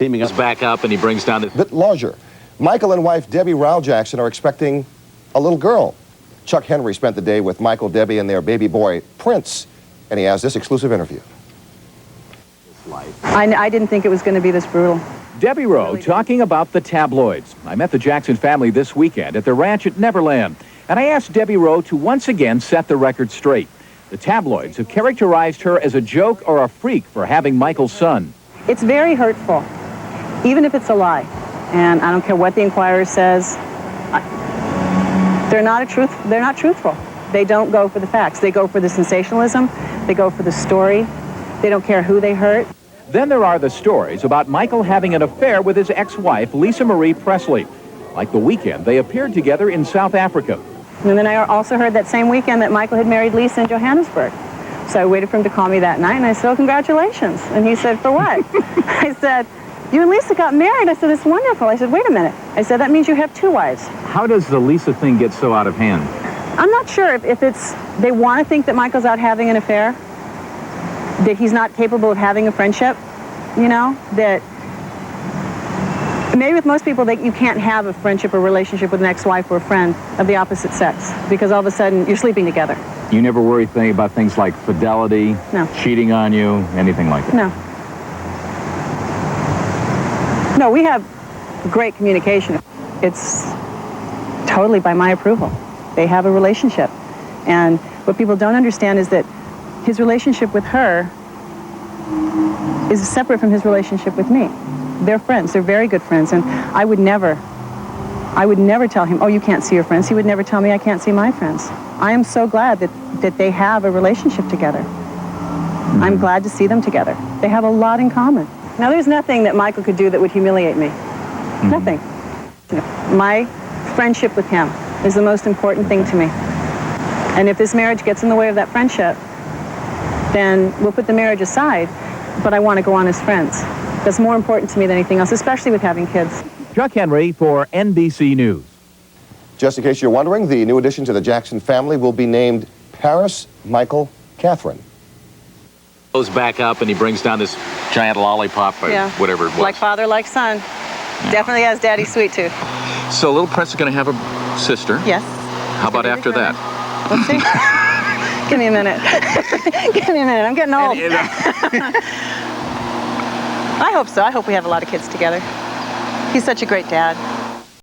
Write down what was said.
Teaming us back up, and he brings down the... Bit larger. Michael and wife Debbie Rao Jackson are expecting a little girl. Chuck Henry spent the day with Michael, Debbie, and their baby boy, Prince, and he has this exclusive interview. I didn't think it was going to be this brutal. Debbie Rowe talking about the tabloids. I met the Jackson family this weekend at the ranch at Neverland, and I asked Debbie Rowe to once again set the record straight. The tabloids have characterized her as a joke or a freak for having Michael's son. It's very hurtful, even if it's a lie. And I don't care what the Inquirer says. They're not truthful. They don't go for the facts. They go for the sensationalism. They go for the story. They don't care who they hurt. Then there are the stories about Michael having an affair with his ex-wife, Lisa Marie Presley. Like the weekend, they appeared together in South Africa. And then I also heard that same weekend that Michael had married Lisa in Johannesburg. So I waited for him to call me that night, and I said, "Oh, congratulations." And he said, "For what?" I said, "You and Lisa got married." I said, "It's wonderful." I said, "Wait a minute." I said, "That means you have two wives." How does the Lisa thing get so out of hand? I'm not sure if it's, they want to think that Michael's out having an affair, that he's not capable of having a friendship, you know, that maybe with most people that you can't have a friendship or relationship with an ex-wife or a friend of the opposite sex because all of a sudden you're sleeping together. You never worry about things like fidelity, no, cheating on you, anything like that? No. No, we have great communication. It's totally by my approval. They have a relationship. And what people don't understand is that his relationship with her is separate from his relationship with me. They're friends. They're very good friends. And I would never tell him, "Oh, you can't see your friends." He would never tell me I can't see my friends. I am so glad that they have a relationship together. I'm glad to see them together. They have a lot in common. Now, there's nothing that Michael could do that would humiliate me. Nothing. My friendship with him is the most important thing to me. And if this marriage gets in the way of that friendship, then we'll put the marriage aside, but I want to go on as friends. That's more important to me than anything else, especially with having kids. Chuck Henry for NBC News. Just in case you're wondering, the new addition to the Jackson family will be named Paris Michael Catherine. Goes back up, and he brings down this giant lollipop, or whatever it was. Like father, like son. Yeah. Definitely has daddy's sweet tooth. So little Prince is going to have a sister? Yes. How about after that? Let's see. Give me a minute. Give me a minute. I'm getting old. I hope so. I hope we have a lot of kids together. He's such a great dad.